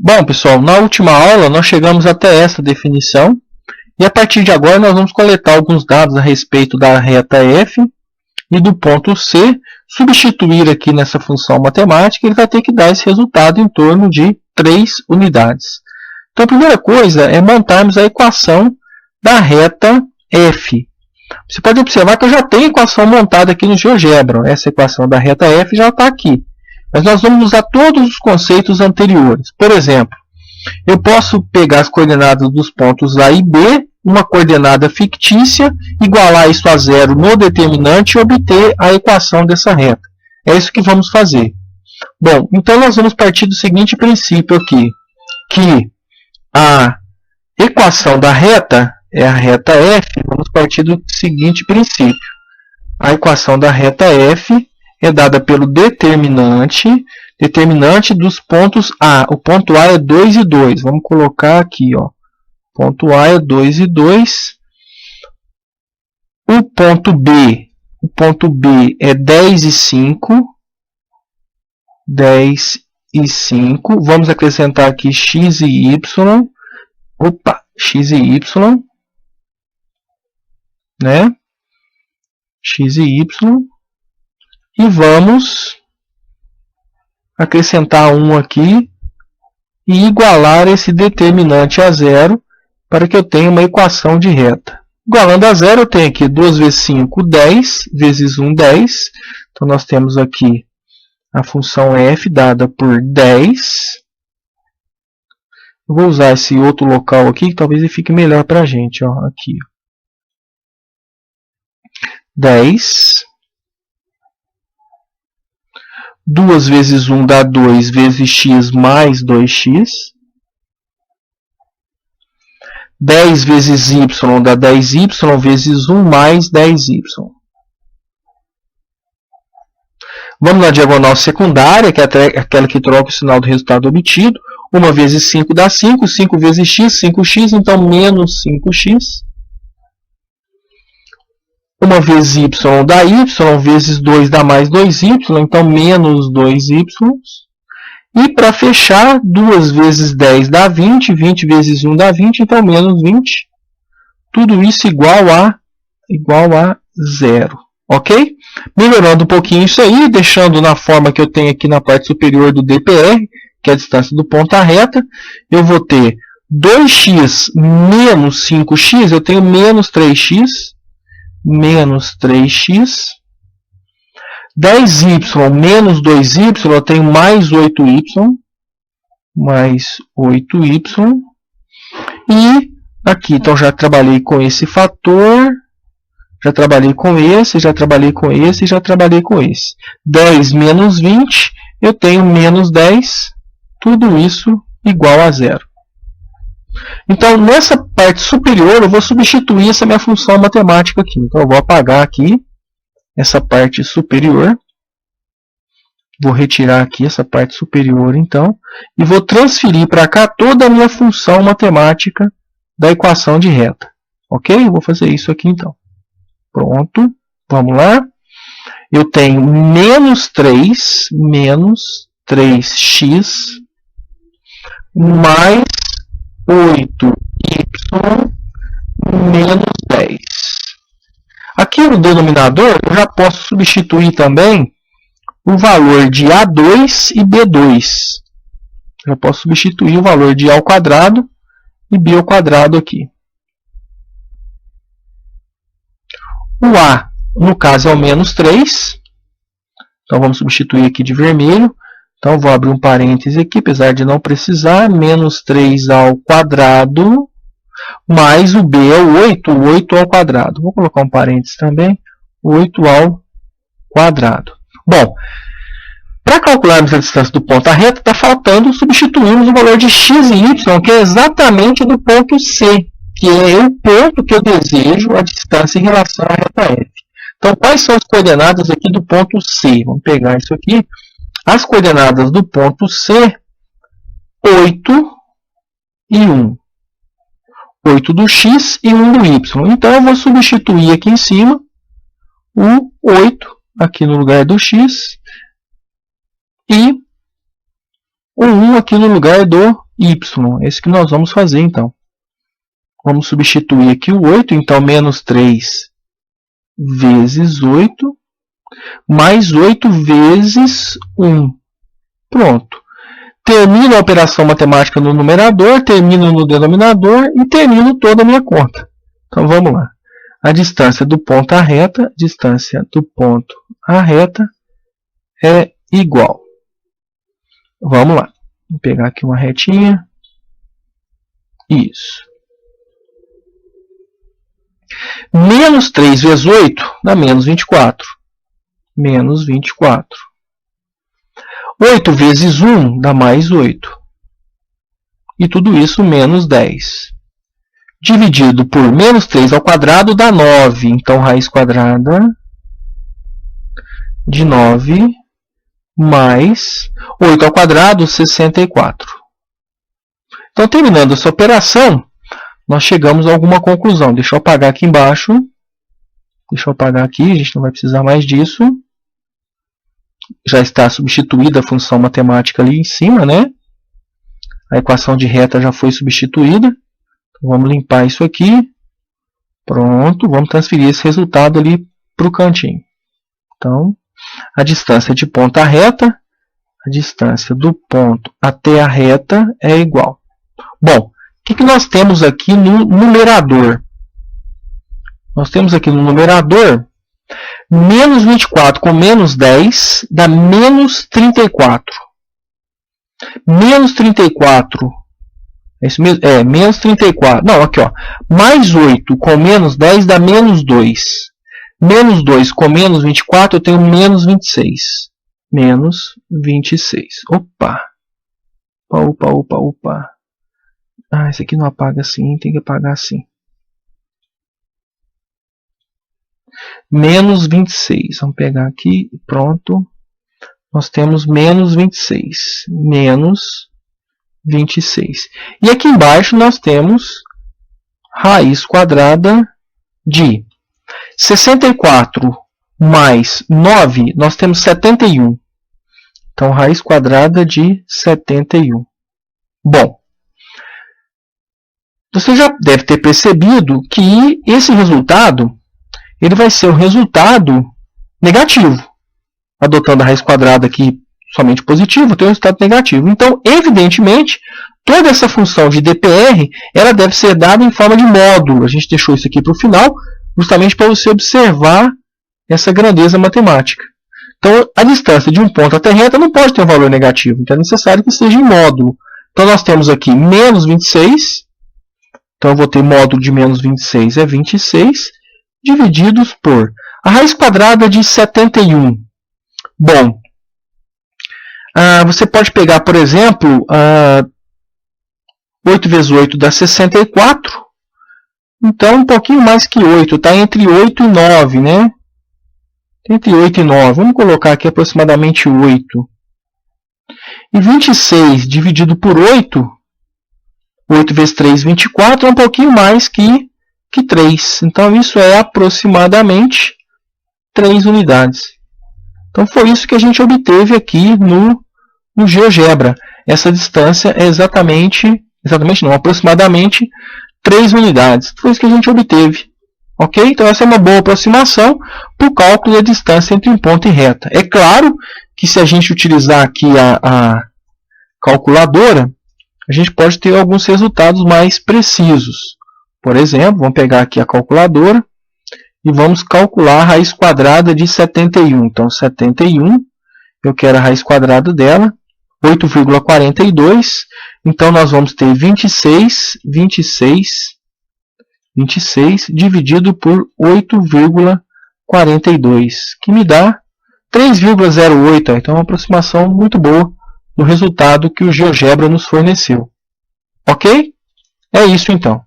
Bom, pessoal, na última aula nós chegamos até essa definição e a partir de agora nós vamos coletar alguns dados a respeito da reta f e do ponto C, substituir aqui nessa função matemática, ele vai ter que dar esse resultado em torno de 3 unidades. Então a primeira coisa é montarmos a equação da reta f. Você pode observar que eu já tenho a equação montada aqui no GeoGebra. Essa equação da reta f já está aqui. Mas nós vamos usar todos os conceitos anteriores. Por exemplo, eu posso pegar as coordenadas dos pontos A e B, uma coordenada fictícia, igualar isso a zero no determinante e obter a equação dessa reta. É isso que vamos fazer. Bom, então nós vamos partir do seguinte princípio aqui, que a equação da reta é a reta f. Vamos partir do seguinte princípio. A equação da reta f é dada pelo determinante dos pontos A. O ponto A é 2 e 2. Vamos colocar aqui, ó. Ponto A é 2 e 2. O ponto B é 10 e 5. 10 e 5. Vamos acrescentar aqui x e y. Opa, x e y. Né? X e y. E vamos acrescentar 1 aqui e igualar esse determinante a zero para que eu tenha uma equação de reta. Igualando a zero, eu tenho aqui 2 vezes 5, 10, vezes 1, 10. Então, nós temos aqui a função f dada por 10. Eu vou usar esse outro local aqui, que talvez ele fique melhor para a gente. Ó, aqui. 10. 2 vezes 1 dá 2 vezes x mais 2x. 10 vezes y dá 10y vezes 1 mais 10y. Vamos na diagonal secundária, que é aquela que troca o sinal do resultado obtido. 1 vezes 5 dá 5, 5 vezes x, 5x, então menos 5x. 1 vezes y dá y, vezes 2 dá mais 2y, então menos 2y. E para fechar, 2 vezes 10 dá 20, 20 vezes 1 dá 20, então menos 20. Tudo isso igual a zero. Ok? Melhorando um pouquinho isso aí, deixando na forma que eu tenho aqui na parte superior do DPR, que é a distância do ponto à reta, eu vou ter 2x menos 5x, eu tenho menos 3x. Menos 3x. 10y menos 2y, eu tenho mais 8y. Mais 8y. E aqui, então já trabalhei com esse fator. Já trabalhei com esse, já trabalhei com esse, já trabalhei com esse. 10 menos 20, eu tenho menos 10. Tudo isso igual a zero. Então, nessa parte superior, eu vou substituir essa minha função matemática aqui. Então, eu vou apagar aqui essa parte superior. Vou retirar aqui essa parte superior, então. E vou transferir para cá toda a minha função matemática da equação de reta. Ok? Eu vou fazer isso aqui, então. Pronto. Vamos lá. Eu tenho menos 3x mais 8y menos 10. Aqui no denominador, eu já posso substituir também o valor de A2 e B2. Já posso substituir o valor de A ao quadrado e B ao quadrado aqui. O A, no caso, é o menos 3. Então, vamos substituir aqui de vermelho. Então, vou abrir um parêntese aqui, apesar de não precisar. Menos 3 ao quadrado, mais o B é o 8 ao quadrado. Vou colocar um parêntese também, 8 ao quadrado. Bom, para calcularmos a distância do ponto à reta, está faltando substituirmos o valor de x e y, que é exatamente do ponto C, que é o ponto que eu desejo a distância em relação à reta f. Então, quais são as coordenadas aqui do ponto C? Vamos pegar isso aqui. As coordenadas do ponto C, 8 e 1. 8 do x e 1 do y. Então, eu vou substituir aqui em cima o 8 aqui no lugar do x e o 1 aqui no lugar do y. É isso que nós vamos fazer, então. Vamos substituir aqui o 8, então menos 3 vezes 8, mais 8 vezes 1. Pronto. Termino a operação matemática no numerador, termino no denominador e termino toda a minha conta. Então vamos lá. A distância do ponto à reta, é igual. Vamos lá. Vou pegar aqui uma retinha. Isso. Menos 3 vezes 8 dá menos 24. Menos 24. 8 vezes 1 dá mais 8. E tudo isso menos 10. Dividido por menos 3 ao quadrado dá 9. Então, raiz quadrada de 9 mais 8 ao quadrado, 64. Então, terminando essa operação, nós chegamos a alguma conclusão. Deixa eu apagar aqui embaixo. Deixa eu apagar aqui, a gente não vai precisar mais disso. Já está substituída a função matemática ali em cima, né? A equação de reta já foi substituída. Então, vamos limpar isso aqui. Pronto, vamos transferir esse resultado ali para o cantinho. Então, a distância de ponto à reta, a distância do ponto até a reta é igual. Bom, o que nós temos aqui no numerador? Nós temos aqui no numerador menos 24 com menos 10 dá menos 34. Menos 34. É isso mesmo? É, menos 34. Não, aqui, ó. Mais 8 com menos 10 dá menos 2. Menos 2 com menos 24 eu tenho menos 26. Menos 26. Opa. Opa. Ah, esse aqui não apaga assim, tem que apagar assim. Menos 26. Vamos pegar aqui, pronto. Nós temos menos 26. Menos 26. E aqui embaixo nós temos raiz quadrada de 64 mais 9, nós temos 71. Então, raiz quadrada de 71. Bom, você já deve ter percebido que esse resultado ele vai ser um resultado negativo. Adotando a raiz quadrada aqui somente positivo, tem um resultado negativo. Então, evidentemente, toda essa função de DPR ela deve ser dada em forma de módulo. A gente deixou isso aqui para o final, justamente para você observar essa grandeza matemática. Então, a distância de um ponto até reta não pode ter um valor negativo. Então, é necessário que seja em módulo. Então, nós temos aqui menos 26. Então, eu vou ter módulo de menos 26 é 26, divididos por a raiz quadrada de 71. Bom, você pode pegar, por exemplo, 8 vezes 8 dá 64. Então, um pouquinho mais que 8. Está entre 8 e 9, né? Entre 8 e 9. Vamos colocar aqui aproximadamente 8. E 26 dividido por 8. 8 vezes 3, 24. É um pouquinho mais que 3. Então, isso é aproximadamente 3 unidades. Então, foi isso que a gente obteve aqui no GeoGebra. Essa distância é aproximadamente 3 unidades. Foi isso que a gente obteve. Ok? Então, essa é uma boa aproximação para o cálculo da distância entre um ponto e reta. É claro que se a gente utilizar aqui a calculadora, a gente pode ter alguns resultados mais precisos. Por exemplo, vamos pegar aqui a calculadora e vamos calcular a raiz quadrada de 71. Então, 71, eu quero a raiz quadrada dela, 8,42. Então, nós vamos ter 26 dividido por 8,42, que me dá 3,08. Então, é uma aproximação muito boa do resultado que o GeoGebra nos forneceu. Ok? É isso, então.